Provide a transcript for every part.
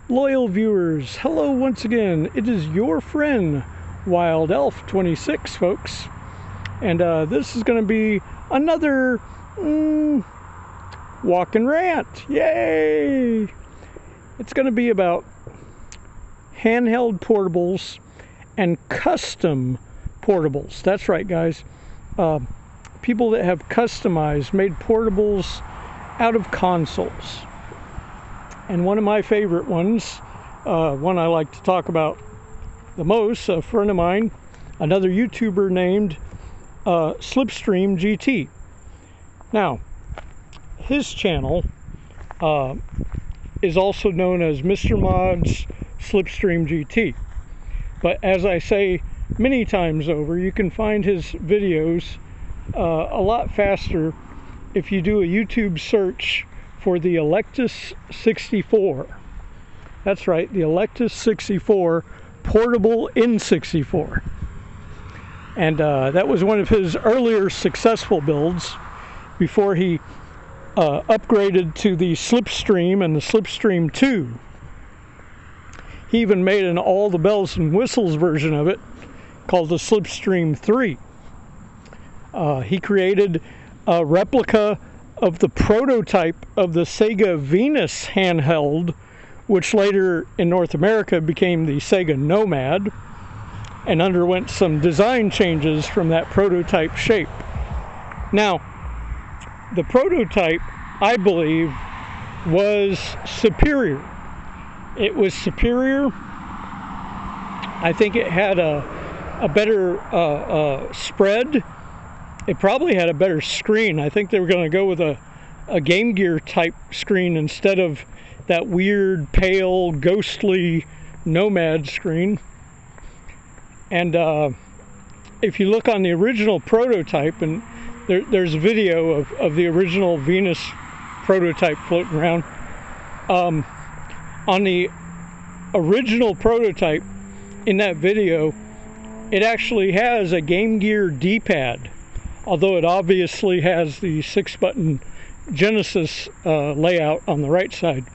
Loyal viewers, hello once again. It is your friend, Wild Elf 26, folks. And this is going to be another walk and rant. Yay! It's going to be about handheld portables and custom portables. That's right, guys. People that have made portables out of consoles. And one of my favorite ones, one I like to talk about the most, a friend of mine, another YouTuber named Slipstream GT. Now, his channel is also known as Mr. Mod's Slipstream GT. But as I say many times over, you can find his videos a lot faster if you do a YouTube search for the Electus 64. That's right, the Electus 64 portable N64. And that was one of his earlier successful builds before he upgraded to the Slipstream and the Slipstream 2. He even made an all the bells and whistles version of it called the Slipstream 3. He created a replica of the prototype of the Sega Venus handheld, which later in North America became the Sega Nomad, and underwent some design changes from that prototype shape. Now, the prototype, I believe, was superior. It was superior. I think it had a better spread. It probably had a better screen. I think they were going to go with a Game Gear type screen instead of that weird, pale, ghostly Nomad screen. And if you look on the original prototype, and there's a video of the original Venus prototype floating around. On the original prototype, in that video, it actually has a Game Gear D-pad, although it obviously has the 6-button Genesis layout on the right side.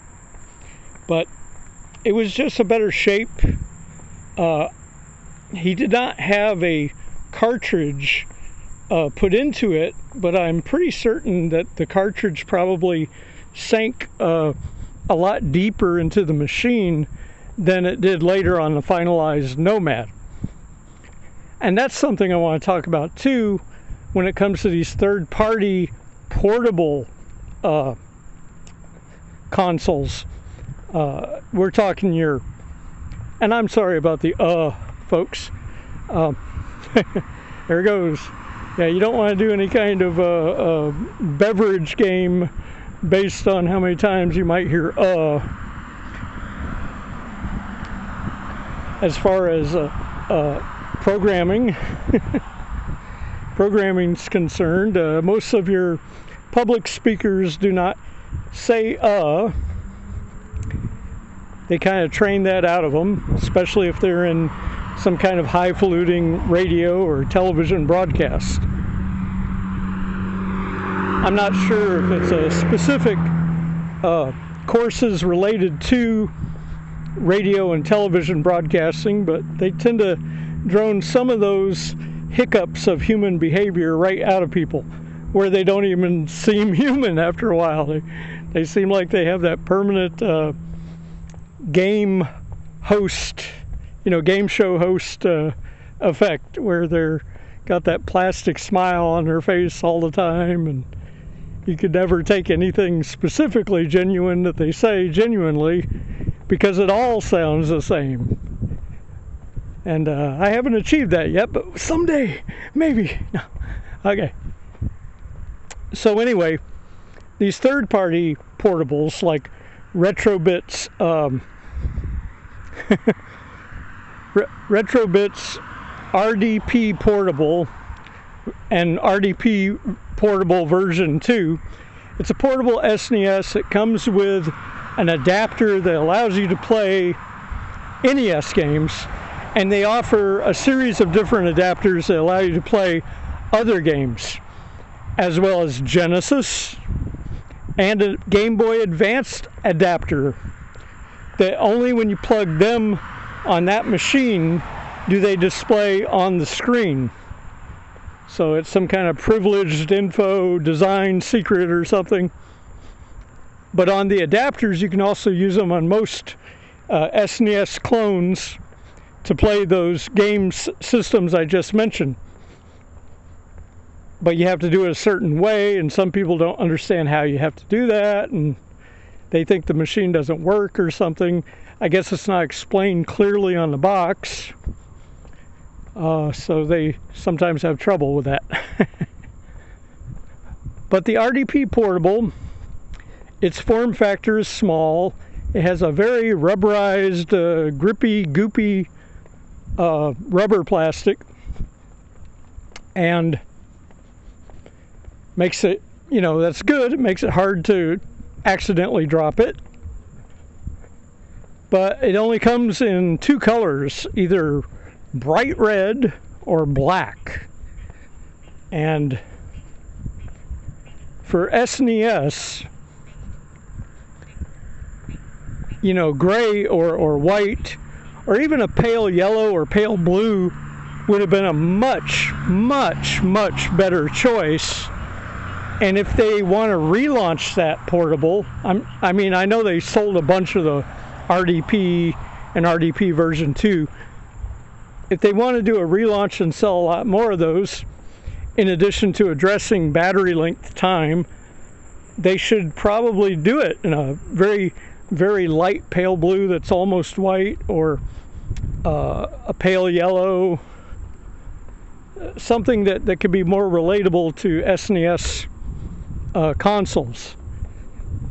But it was just a better shape. He did not have a cartridge put into it, but I'm pretty certain that the cartridge probably sank a lot deeper into the machine than it did later on the finalized Nomad. And that's something I want to talk about too when it comes to these third-party portable consoles. We're talking your, and I'm sorry about the folks. There it goes. Yeah, you don't want to do any kind of beverage game based on how many times you might hear as far as programming. Programming's concerned, most of your public speakers do not say They kind of train that out of them, especially if they're in some kind of highfalutin radio or television broadcast. I'm not sure if it's a specific courses related to radio and television broadcasting, but they tend to drone some of those hiccups of human behavior right out of people, where they don't even seem human after a while. They seem like they have that permanent game host, game show host effect, where they're got that plastic smile on their face all the time, and you could never take anything specifically genuine that they say genuinely, because it all sounds the same. And I haven't achieved that yet, but someday, maybe. No. Okay. So anyway, these third-party portables like Retrobit's Retrobit's RDP Portable and RDP Portable version 2. It's a portable SNES. It comes with an adapter that allows you to play NES games, and they offer a series of different adapters that allow you to play other games, as well as Genesis and a Game Boy Advanced adapter that only when you plug them on that machine do they display on the screen. So it's some kind of privileged info, design secret or something. But on the adapters, you can also use them on most SNES clones to play those game systems I just mentioned. But you have to do it a certain way, and some people don't understand how you have to do that, and they think the machine doesn't work or something. I guess it's not explained clearly on the box, so they sometimes have trouble with that. But the RDP Portable, its form factor is small. It has a very rubberized, grippy, goopy rubber plastic, and makes it, that's good. It makes it hard to accidentally drop it. But it only comes in 2 colors, either bright red or black. And for SNES, gray or white, or even a pale yellow or pale blue would have been a much, much, much better choice. And if they want to relaunch that portable, I know they sold a bunch of the RDP and RDP version 2. If they want to do a relaunch and sell a lot more of those, in addition to addressing battery length time, they should probably do it in a very, very light pale blue that's almost white, or a pale yellow, something that could be more relatable to SNES consoles.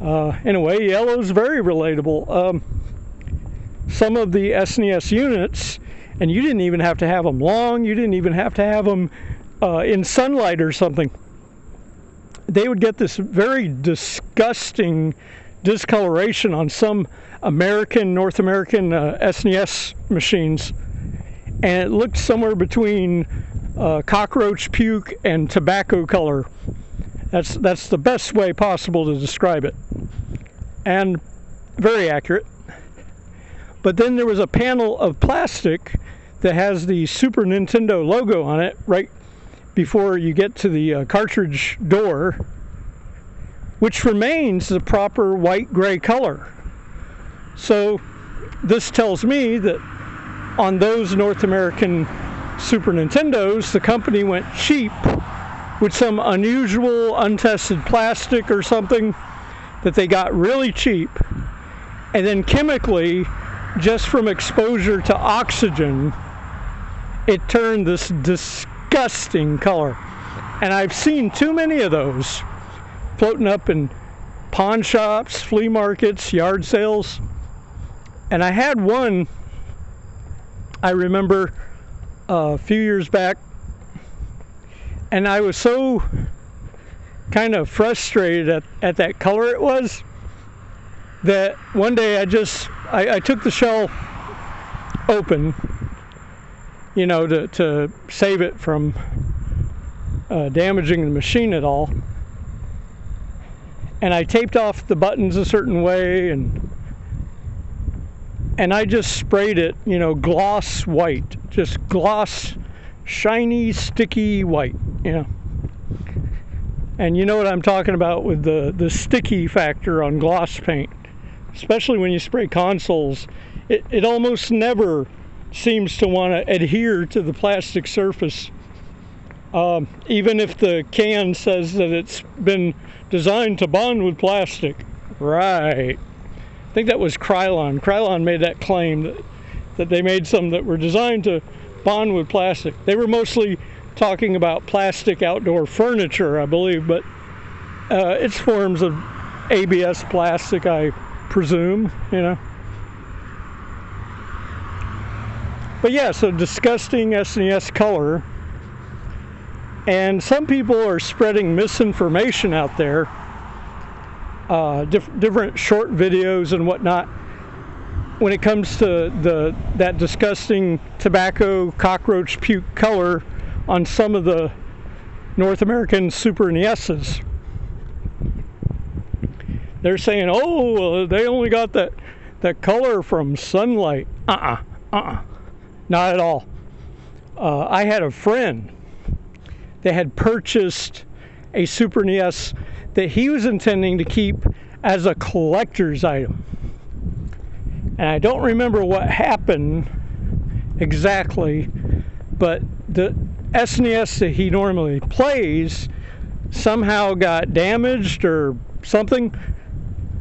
In a way, yellow's very relatable. Some of the SNES units, and you didn't even have to have them long, you didn't even have to have them in sunlight or something. They would get this very disgusting discoloration on some North American SNES machines, and it looked somewhere between cockroach puke and tobacco color. That's the best way possible to describe it, and very accurate. But then there was a panel of plastic that has the Super Nintendo logo on it right before you get to the cartridge door, which remains the proper white-gray color. So this tells me that on those North American Super Nintendos, the company went cheap with some unusual, untested plastic or something that they got really cheap, and then chemically, just from exposure to oxygen, it turned this disgusting color. And I've seen too many of those floating up in pawn shops, flea markets, yard sales. And I had one, I remember a few years back, and I was so kind of frustrated at that color it was, that one day I took the shell open, to save it from damaging the machine at all. And I taped off the buttons a certain way, and I just sprayed it, gloss white, just gloss, shiny, sticky white, And you know what I'm talking about with the sticky factor on gloss paint. Especially when you spray consoles, it almost never seems to want to adhere to the plastic surface. Even if the can says that it's been designed to bond with plastic. Right. I think that was Krylon. Krylon made that claim that they made some that were designed to bond with plastic. They were mostly talking about plastic outdoor furniture, I believe, but it's forms of ABS plastic, I presume, But yeah, so disgusting SNES color. And some people are spreading misinformation out there, different short videos and whatnot, when it comes to that disgusting tobacco cockroach puke color on some of the North American Super NESs. They're saying, oh, they only got that the color from sunlight, not at all. I had a friend that had purchased a Super NES that he was intending to keep as a collector's item. And I don't remember what happened exactly, but the SNES that he normally plays somehow got damaged or something.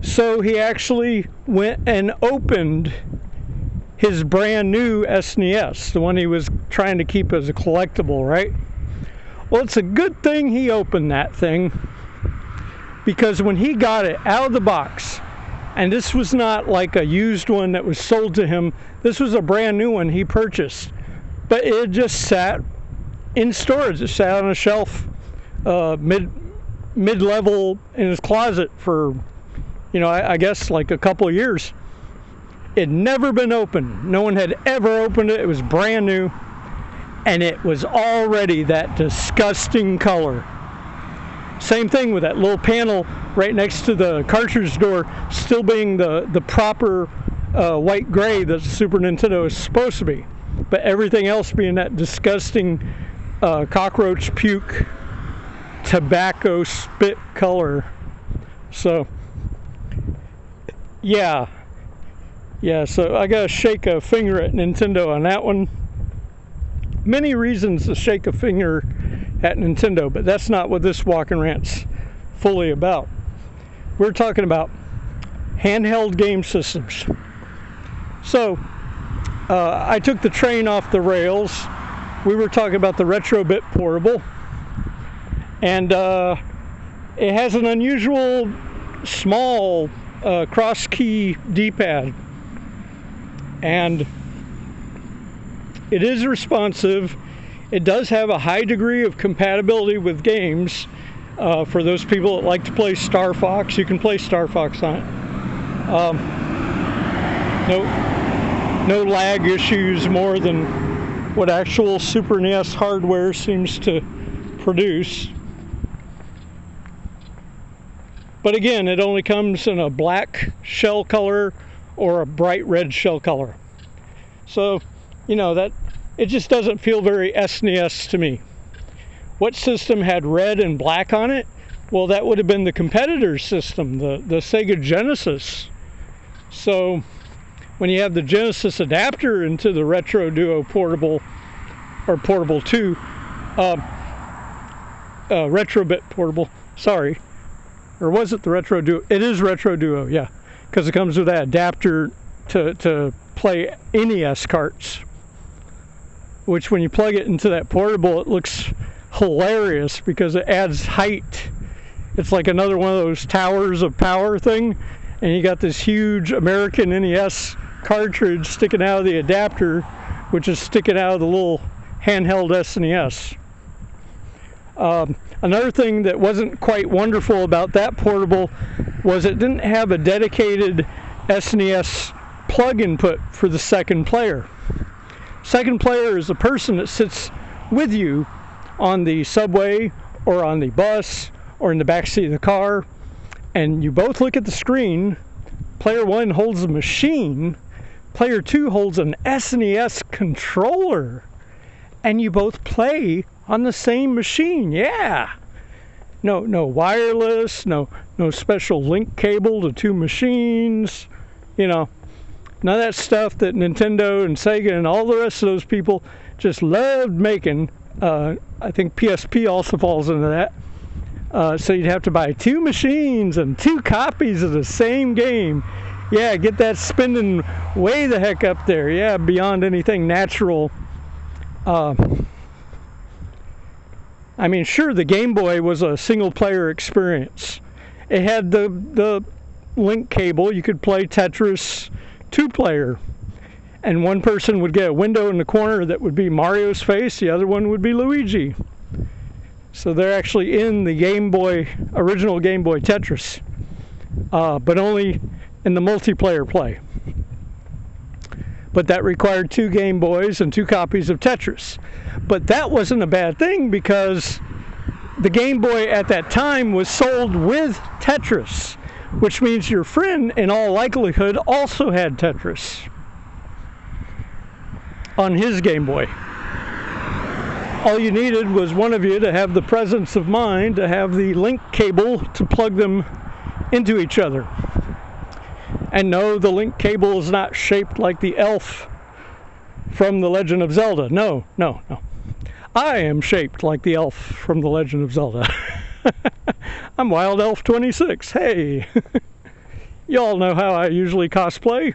So he actually went and opened his brand new SNES, the one he was trying to keep as a collectible, right? Well, it's a good thing he opened that thing, because when he got it out of the box, and this was not like a used one that was sold to him, this was a brand new one he purchased, but it just sat in storage. It sat on a shelf mid-level in his closet for, I guess like a couple of years. It had never been opened. No one had ever opened it. It was brand new, and it was already that disgusting color. Same thing with that little panel right next to the cartridge door still being the proper white gray that the Super Nintendo is supposed to be, but everything else being that disgusting cockroach puke tobacco spit color. So yeah, so I gotta shake a finger at Nintendo on that one. Many reasons to shake a finger at Nintendo, but that's not what this Walk and Rant's fully about. We're talking about handheld game systems. So I took the train off the rails. We were talking about the Retrobit Portable, and it has an unusual small cross key D-pad, and it is responsive. It does have a high degree of compatibility with games. For those people that like to play Star Fox, you can play Star Fox on it. No lag issues more than what actual Super NES hardware seems to produce. But again, it only comes in a black shell color or a bright red shell color. So, that it just doesn't feel very SNES to me. What system had red and black on it? Well, that would have been the competitor's system, the Sega Genesis. So when you have the Genesis adapter into the Retro Duo Portable, or Portable 2, Retrobit Portable, sorry. Or was it the Retro Duo? It is Retro Duo, yeah. Because it comes with that adapter to play NES carts. Which when you plug it into that portable, it looks hilarious because it adds height. It's like another one of those towers of power thing, and you got this huge American NES cartridge sticking out of the adapter, which is sticking out of the little handheld SNES. Another thing that wasn't quite wonderful about that portable was it didn't have a dedicated SNES plug input for the second player. Second player is a person that sits with you on the subway or on the bus or in the back seat of the car, and you both look at the screen. Player 1 holds a machine, player 2 holds an SNES controller, and you both play on the same machine. Yeah. No wireless, no special link cable to two machines, None of that stuff that Nintendo and Sega and all the rest of those people just loved making. I think PSP also falls into that. So you'd have to buy two machines and two copies of the same game. Yeah, get that spending way the heck up there. Yeah, beyond anything natural. Sure, the Game Boy was a single-player experience. It had the link cable. You could play Tetris 2-player, and one person would get a window in the corner that would be Mario's face, the other one would be Luigi. So they're actually in the original Game Boy Tetris, but only in the multiplayer play. But that required two Game Boys and two copies of Tetris. But that wasn't a bad thing, because the Game Boy at that time was sold with Tetris, which means your friend, in all likelihood, also had Tetris on his Game Boy. All you needed was one of you to have the presence of mind to have the link cable to plug them into each other. And no, the link cable is not shaped like the elf from The Legend of Zelda. No. I am shaped like the elf from The Legend of Zelda. I'm Wild Elf 26. Hey, y'all know how I usually cosplay.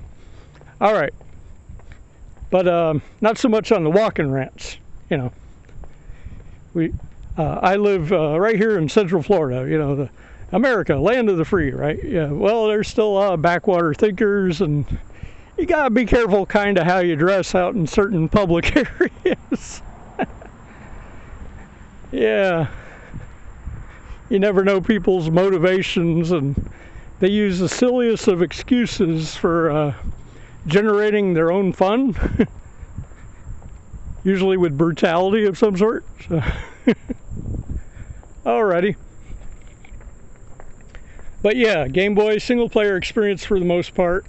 All right, but not so much on the walking rants. You know, I live right here in Central Florida. You know, America, land of the free, right? Yeah. Well, there's still a lot of backwater thinkers, and you gotta be careful, kind of how you dress out in certain public areas. Yeah. You never know people's motivations, and they use the silliest of excuses for generating their own fun, usually with brutality of some sort. So alrighty. But yeah, Game Boy single player experience for the most part.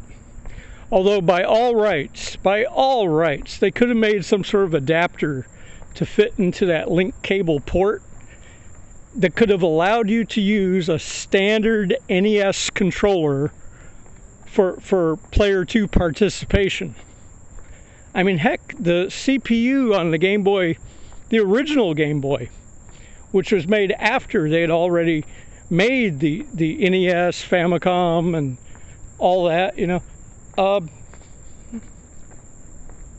Although by all rights, they could have made some sort of adapter to fit into that link cable port that could have allowed you to use a standard NES controller for player 2 participation. I mean, heck, the CPU on the Game Boy, the original Game Boy, which was made after they had already made the NES, Famicom, and all that, you know,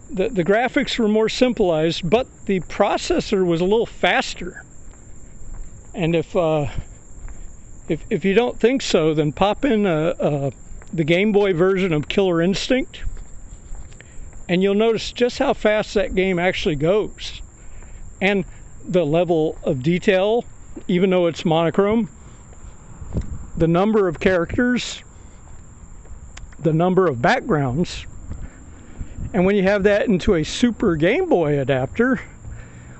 the graphics were more simplified, but the processor was a little faster. And if you don't think so, then pop in the Game Boy version of Killer Instinct, and you'll notice just how fast that game actually goes, and the level of detail, even though it's monochrome, the number of characters, the number of backgrounds. And when you have that into a Super Game Boy adapter,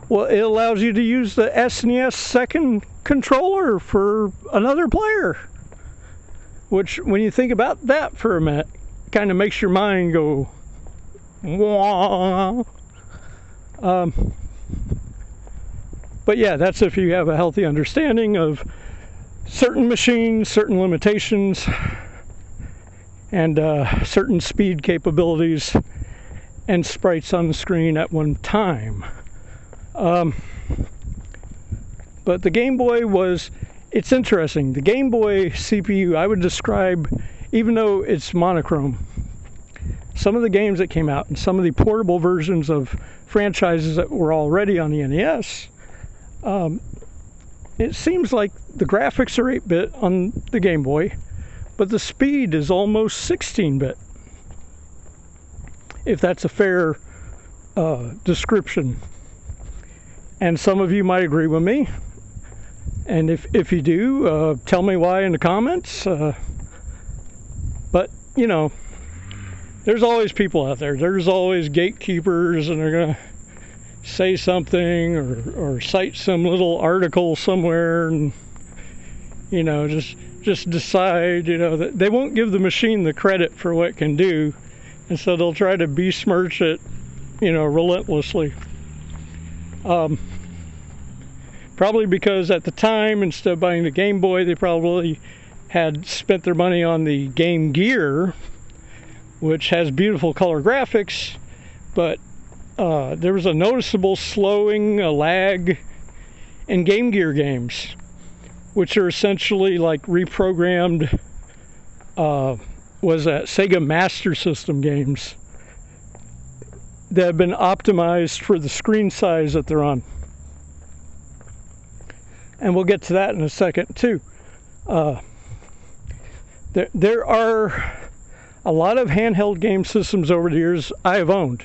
well, it allows you to use the SNES second controller for another player. Which, when you think about that for a minute, kind of makes your mind go, wah. But yeah, that's if you have a healthy understanding of certain machines, certain limitations, and certain speed capabilities and sprites on the screen at one time. But the Game Boy it's interesting. The Game Boy CPU, I would describe, even though it's monochrome, some of the games that came out and some of the portable versions of franchises that were already on the NES, it seems like the graphics are 8-bit on the Game Boy, but the speed is almost 16-bit. If that's a fair description. And some of you might agree with me. And if you do, tell me why in the comments. But, you know, there's always people out there. There's always gatekeepers, and they're going to say something or cite some little article somewhere and, you know, just decide, you know, that they won't give the machine the credit for what it can do. And so they'll try to besmirch it, you know, relentlessly. Probably because at the time, instead of buying the Game Boy, they probably had spent their money on the Game Gear, which has beautiful color graphics, but there was a noticeable slowing, a lag in Game Gear games, which are essentially like reprogrammed, Sega Master System games that have been optimized for the screen size that they're on. And we'll get to that in a second too. There are a lot of handheld game systems over the years I have owned,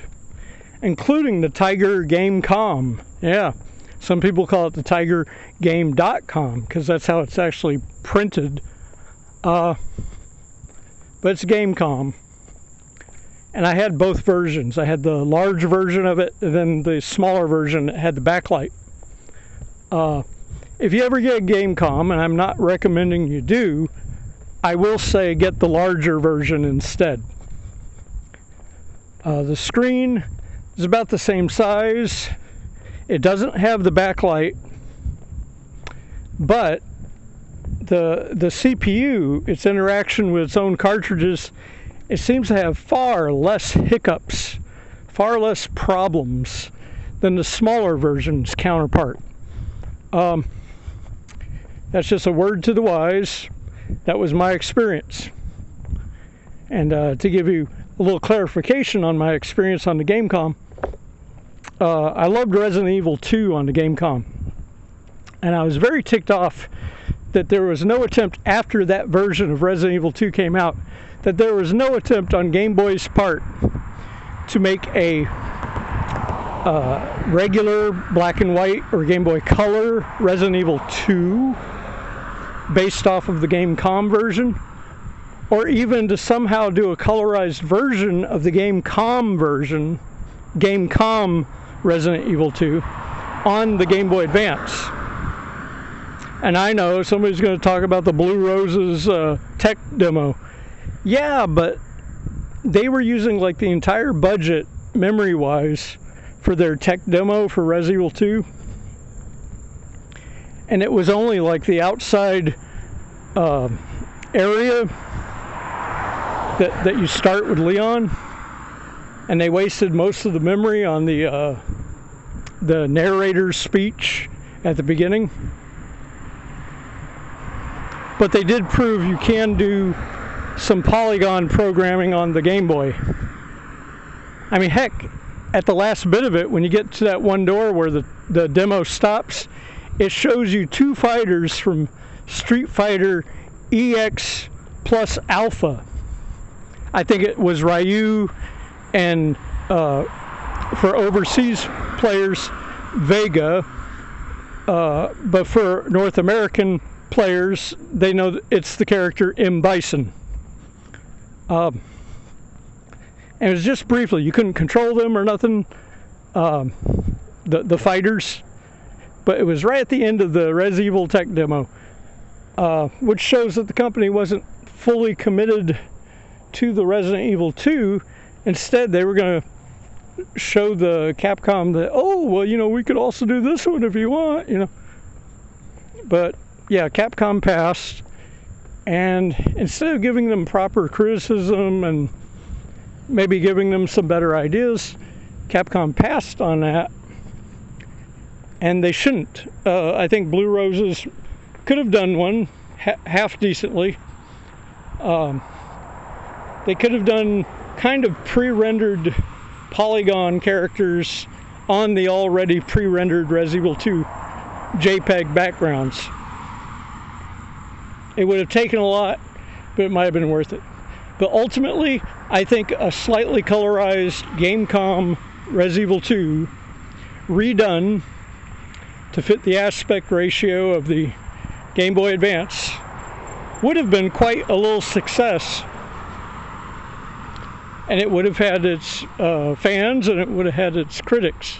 including the Tiger Game.com. Yeah, some people call it the Tiger Game.com because that's how it's actually printed. But it's Game.com. And I had both versions. I had the large version of it, and then the smaller version that had the backlight. If you ever get a Game.com, and I'm not recommending you do, I will say get the larger version instead. The screen is about the same size. It doesn't have the backlight, but the CPU, its interaction with its own cartridges, it seems to have far less hiccups, far less problems than the smaller version's counterpart. That's just a word to the wise. That was my experience. And to give you a little clarification on my experience on the Gamecom, I loved Resident Evil 2 on the Gamecom. And I was very ticked off that there was no attempt after that version of Resident Evil 2 came out, that there was no attempt on Game Boy's part to make a regular black and white or Game Boy Color Resident Evil 2 based off of the Gamecom version, or even to somehow do a colorized version of the Gamecom version, Gamecom Resident Evil 2, on the Game Boy Advance. And I know somebody's going to talk about the Blue Roses tech demo. Yeah, but they were using like the entire budget, memory-wise, for their tech demo for Resident Evil 2. And it was only like the outside area that you start with Leon, and they wasted most of the memory on the narrator's speech at the beginning. But they did prove you can do some polygon programming on the Game Boy. I mean, heck, at the last bit of it, when you get to that one door where the demo stops, it shows you two fighters from Street Fighter EX plus Alpha. I think it was Ryu, and for overseas players, Vega. But for North American players, they know that it's the character M. Bison. And it was just briefly. You couldn't control them or nothing, the fighters. But it was right at the end of the Resident Evil tech demo, which shows that the company wasn't fully committed to the Resident Evil 2. Instead, they were going to show the Capcom that, oh, well, you know, we could also do this one if you want, you know. But, yeah, Capcom passed, and instead of giving them proper criticism and maybe giving them some better ideas, Capcom passed on that. And they shouldn't. I think Blue Roses could have done one half decently. They could have done kind of pre-rendered polygon characters on the already pre-rendered Resident Evil 2 JPEG backgrounds. It would have taken a lot, but it might have been worth it. But ultimately, I think a slightly colorized Gamecom Resident Evil 2 redone to fit the aspect ratio of the Game Boy Advance would have been quite a little success. And it would have had its fans, and it would have had its critics.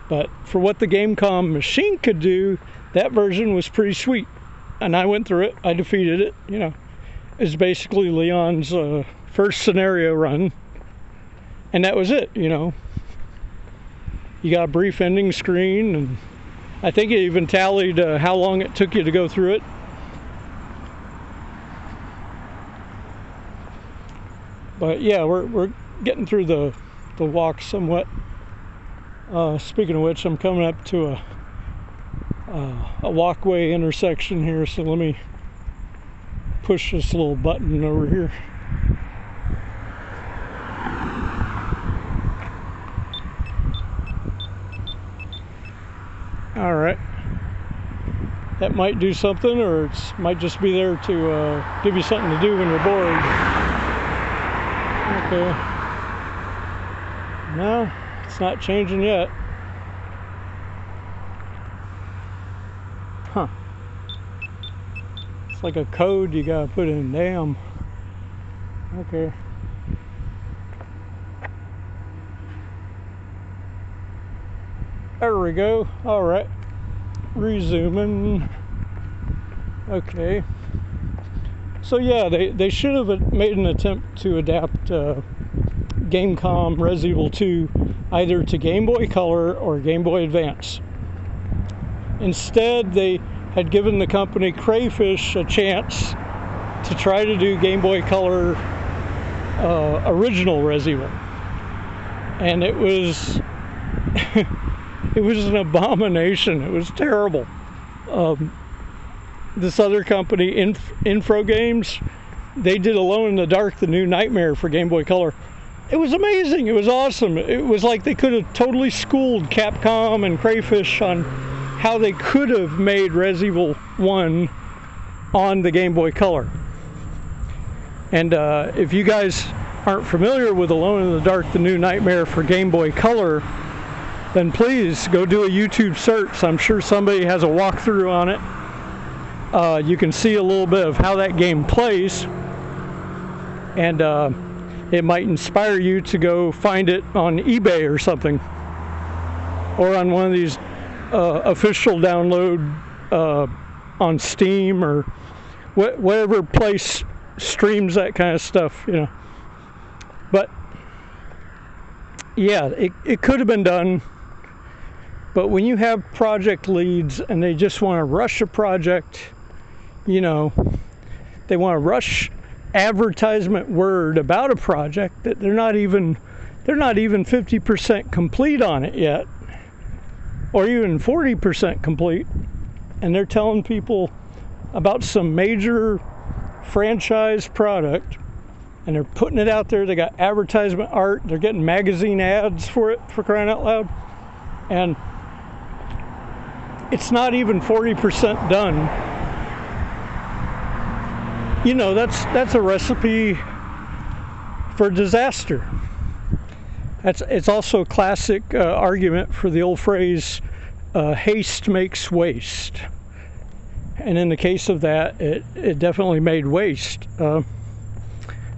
But for what the Gamecom machine could do, that version was pretty sweet. And I went through it. I defeated it. You know, it's basically Leon's first scenario run. And that was it, you know. You got a brief ending screen, and I think it even tallied how long it took you to go through it. But yeah, we're getting through the walk somewhat. Speaking of which, I'm coming up to a walkway intersection here, so let me push this little button over here. All right, that might do something, or it might just be there to give you something to do when you're bored. Okay. No, it's not changing yet. Huh. It's like a code you gotta put in. Damn. Okay. There we go. All right. Resuming. Okay. So yeah, they should have made an attempt to adapt Gamecom Resident Evil 2 either to Game Boy Color or Game Boy Advance. Instead, they had given the company Crayfish a chance to try to do Game Boy Color original Resident Evil. And it was it was an abomination. It was terrible. This other company, Infro Games, they did Alone in the Dark, the new Nightmare for Game Boy Color. It was amazing. It was awesome. It was like they could have totally schooled Capcom and Crayfish on how they could have made Resident Evil 1 on the Game Boy Color. And if you guys aren't familiar with Alone in the Dark, the new Nightmare for Game Boy Color, then please go do a YouTube search. I'm sure somebody has a walkthrough on it. You can see a little bit of how that game plays, and it might inspire you to go find it on eBay or something, or on one of these official download on Steam or whatever place streams that kind of stuff, you know. But yeah, it could have been done. But when you have project leads and they just want to rush a project, you know, they want to rush advertisement word about a project that they're not even 50% complete on it yet, or even 40% complete, and they're telling people about some major franchise product, and they're putting it out there. They got advertisement art, they're getting magazine ads for it, for crying out loud, and it's not even 40% done. You know, that's a recipe for disaster. It's also a classic argument for the old phrase, haste makes waste. And in the case of that, it definitely made waste.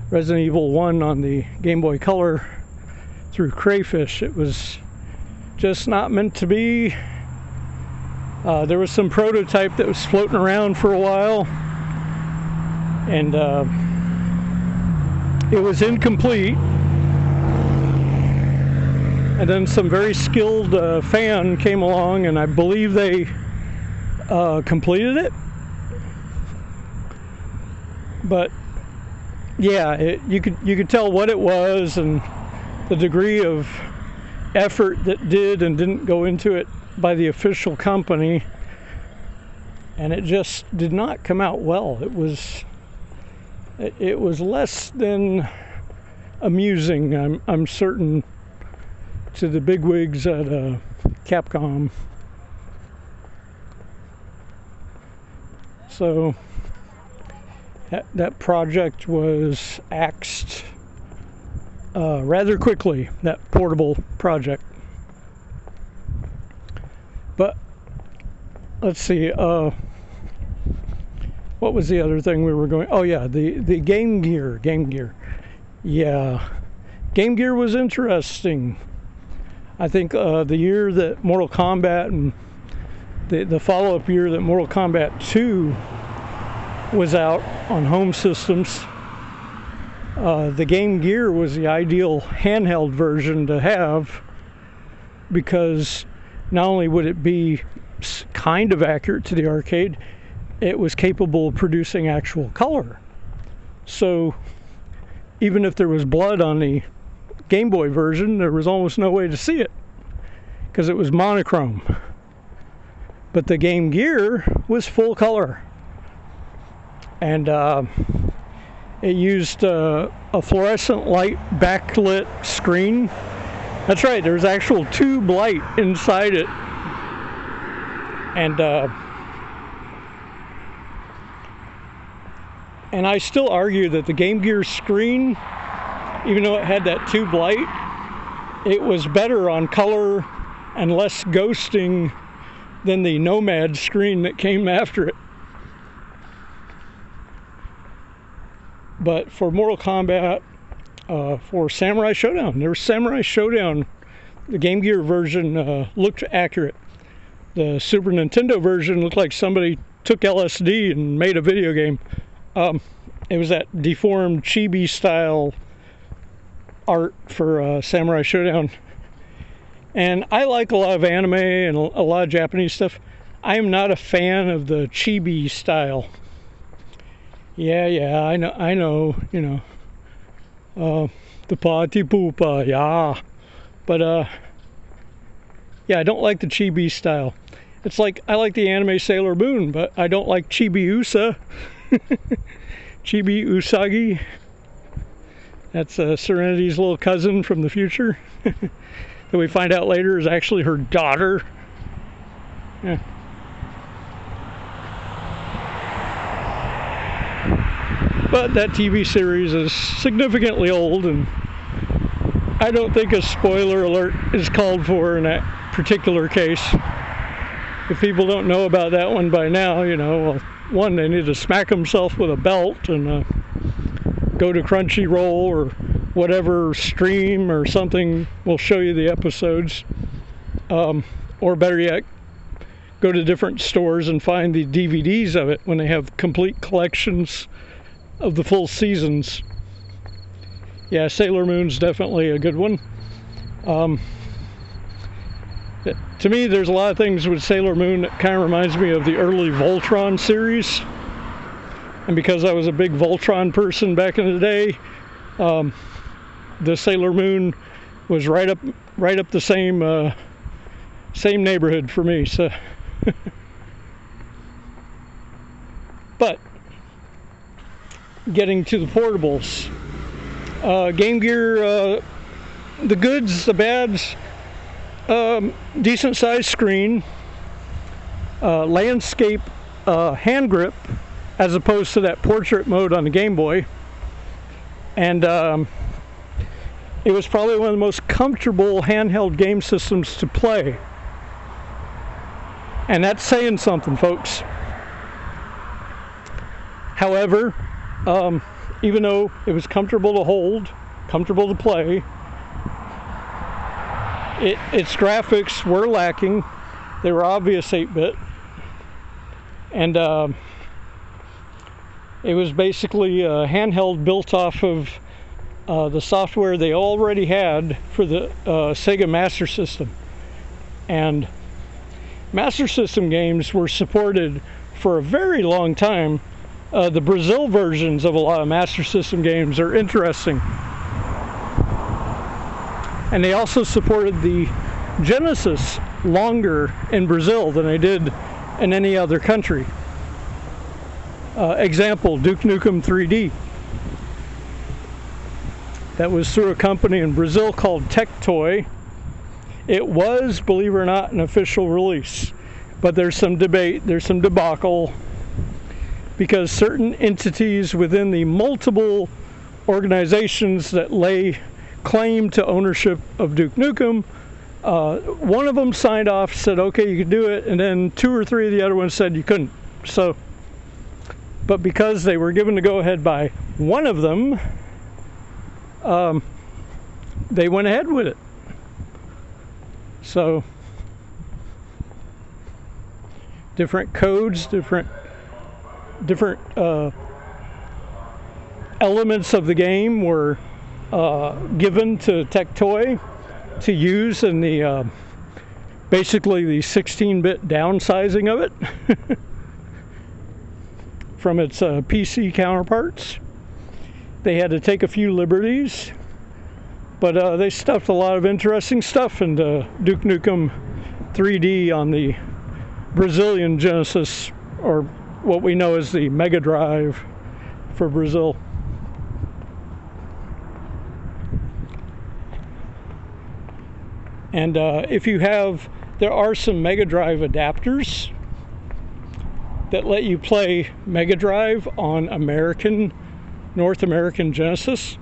Resident Evil 1 on the Game Boy Color through Crayfish, it was just not meant to be. There was some prototype that was floating around for a while, and it was incomplete. And then some very skilled fan came along, and I believe they completed it. But yeah, you could tell what it was and the degree of effort that did and didn't go into it by the official company, and it just did not come out well. It was less than amusing, I'm certain, to the bigwigs at Capcom. So that project was axed rather quickly, that portable project. But let's see, what was the other thing we were going? Oh yeah, the Game Gear. Yeah, Game Gear was interesting. I think the year that Mortal Kombat and the follow-up year that Mortal Kombat 2 was out on home systems, the Game Gear was the ideal handheld version to have, because not only would it be kind of accurate to the arcade, it was capable of producing actual color. So even if there was blood on the Game Boy version, there was almost no way to see it because it was monochrome. But the Game Gear was full color, and it used a fluorescent light backlit screen. That's right, there was actual tube light inside it, and I still argue that the Game Gear screen, even though it had that tube light, it was better on color and less ghosting than the Nomad screen that came after it. But for Mortal Kombat, for Samurai Showdown, there was Samurai Showdown, the Game Gear version looked accurate. The Super Nintendo version looked like somebody took LSD and made a video game. it was that deformed chibi style art for Samurai Showdown. And I like a lot of anime and a lot of Japanese stuff. I am not a fan of the chibi style. Yeah, I know, you know, the party poopa, yeah. But, yeah, I don't like the chibi style. It's like, I like the anime Sailor Moon, but I don't like Chibi-Usa. Chibi-Usagi. That's Serenity's little cousin from the future. That we find out later is actually her daughter. Yeah. But that TV series is significantly old, and I don't think a spoiler alert is called for in that particular case. If people don't know about that one by now, you know, well, one, they need to smack themselves with a belt and go to Crunchyroll or whatever stream or something will show you the episodes. Or better yet, go to different stores and find the DVDs of it when they have complete collections of the full seasons. Yeah, Sailor Moon's definitely a good one. To me, there's a lot of things with Sailor Moon that kind of reminds me of the early Voltron series. And because I was a big Voltron person back in the day, the Sailor Moon was right up the same neighborhood for me. So, but getting to the portables, Game Gear, the goods, the bads, decent sized screen, landscape hand grip as opposed to that portrait mode on the Game Boy, and it was probably one of the most comfortable handheld game systems to play, and that's saying something, folks. However, even though it was comfortable to hold, comfortable to play, its graphics were lacking. They were obvious 8-bit, and it was basically a handheld built off of the software they already had for the Sega Master System. And Master System games were supported for a very long time. The Brazil versions of a lot of Master System games are interesting. And they also supported the Genesis longer in Brazil than they did in any other country. Example, Duke Nukem 3D. That was through a company in Brazil called Tectoy. It was, believe it or not, an official release. But there's some debate, there's some debacle, because certain entities within the multiple organizations that lay claim to ownership of Duke Nukem, one of them signed off, said okay, you can do it, and then 2 or 3 of the other ones said you couldn't. So, but because they were given the go-ahead by one of them, they went ahead with it. So different codes, different elements of the game were given to Tectoy to use in the basically the 16-bit downsizing of it from its PC counterparts. They had to take a few liberties, but they stuffed a lot of interesting stuff into Duke Nukem 3D on the Brazilian Genesis, or what we know as the Mega Drive for Brazil. And if you have, there are some Mega Drive adapters that let you play Mega Drive on North American Genesis.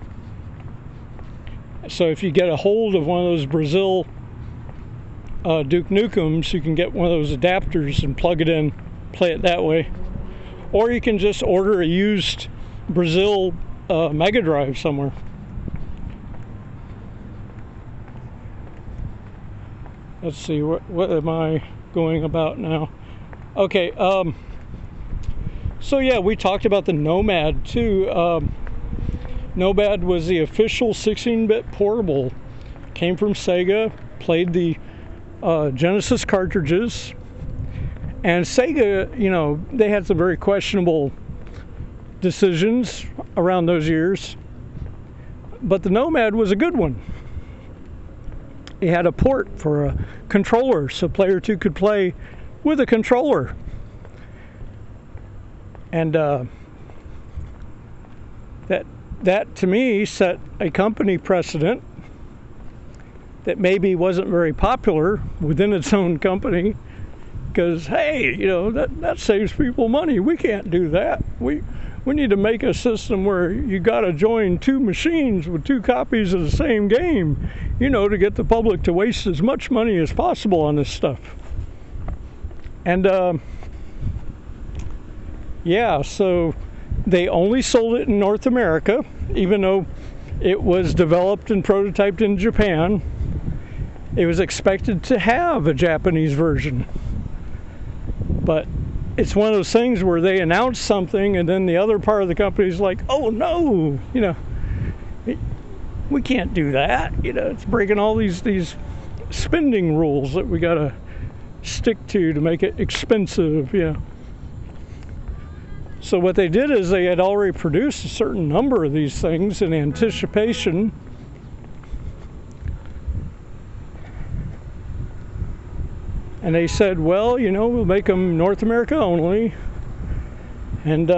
So if you get a hold of one of those Brazil Duke Nukems, you can get one of those adapters and plug it in, play it that way. Or you can just order a used Brazil Mega Drive somewhere. Let's see, what am I going about now? Okay, So yeah, we talked about the Nomad too. Nomad was the official 16-bit portable. Came from Sega, played the Genesis cartridges. And Sega, you know, they had some very questionable decisions around those years. But the Nomad was a good one. It had a port for a controller, so player 2 could play with a controller. And that to me set a company precedent that maybe wasn't very popular within its own company, because hey, you know, that saves people money. We can't do that. We need to make a system where you got to join 2 machines with 2 copies of the same game, you know, to get the public to waste as much money as possible on this stuff. And yeah, so they only sold it in North America, even though it was developed and prototyped in Japan. It was expected to have a Japanese version. But it's one of those things where they announce something and then the other part of the company is like, oh no, you know, we can't do that. You know, it's breaking all these spending rules that we got to stick to make it expensive, you know. So what they did is they had already produced a certain number of these things in anticipation. And they said, well, you know, we'll make them North America only. And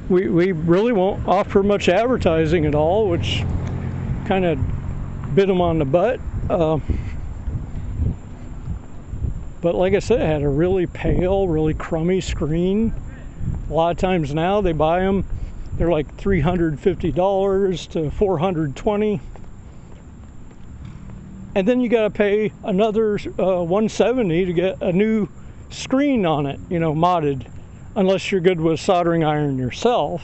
we really won't offer much advertising at all, which kind of bit them on the butt. But like I said, it had a really pale, really crummy screen. A lot of times now they buy them, they're like $350 to $420. And then you got to pay another $170 to get a new screen on it, you know, modded. Unless you're good with soldering iron yourself,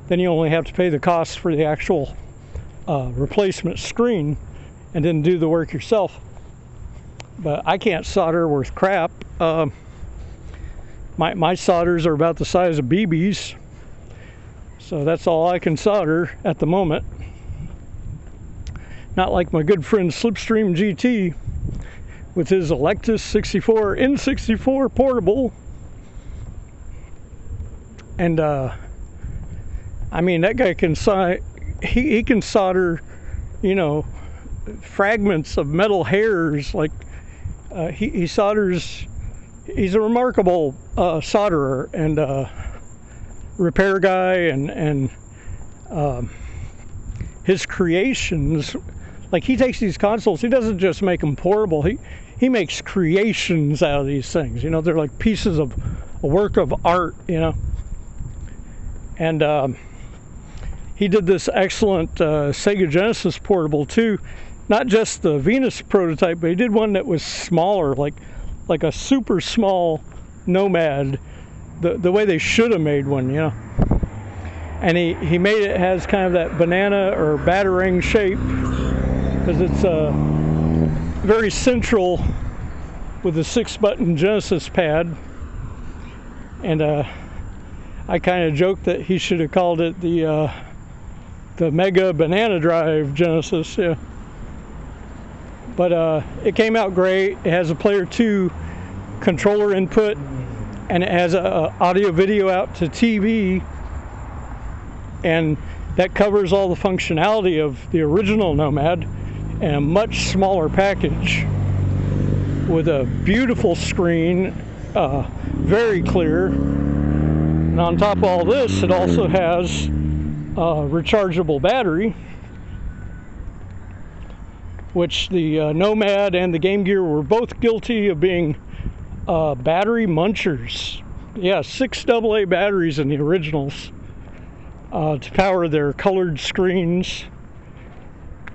then you only have to pay the cost for the actual replacement screen and then do the work yourself. But I can't solder worth crap. My solders are about the size of BBs, so that's all I can solder at the moment. Not like my good friend Slipstream GT with his Electus 64 N64 portable. And I mean, that guy can he can solder, you know, fragments of metal hairs. Like he solders. He's a remarkable solderer and repair guy, and his creations, like he takes these consoles, he doesn't just make them portable, he makes creations out of these things, you know. They're like pieces of a work of art, you know. And he did this excellent Sega Genesis portable too, not just the Venus prototype, but he did one that was smaller, like a super small Nomad, the way they should have made one, you know. And he made it has kind of that banana or batarang shape, because it's very central with the 6-button Genesis pad. And I kind of joked that he should have called it the Mega Banana Drive Genesis, yeah. But it came out great. It has a player 2 controller input, and it has a audio video out to TV, and that covers all the functionality of the original Nomad in a much smaller package with a beautiful screen, very clear. And on top of all this, it also has a rechargeable battery, which the Nomad and the Game Gear were both guilty of being battery munchers. Yeah, 6 AA batteries in the originals to power their colored screens.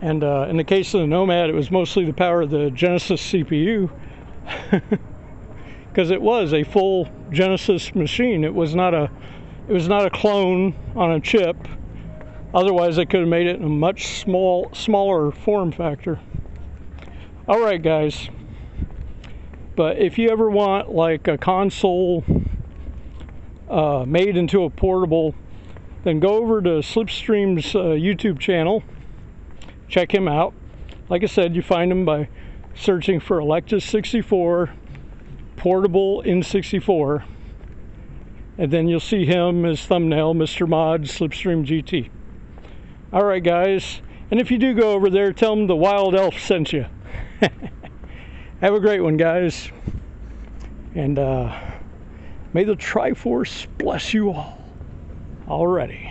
And in the case of the Nomad, it was mostly to power the Genesis CPU, because it was a full Genesis machine. It was not a clone on a chip. Otherwise, they could have made it in a much smaller form factor. All right, guys. But if you ever want like a console made into a portable, then go over to Slipstream's YouTube channel. Check him out. Like I said, you find him by searching for Electus 64 Portable N64, and then you'll see him, his thumbnail, Mr. Mod Slipstream GT. Alright guys, and if you do go over there, tell him the Wild Elf sent you. Have a great one, guys, and may the Triforce bless you all. Alrighty.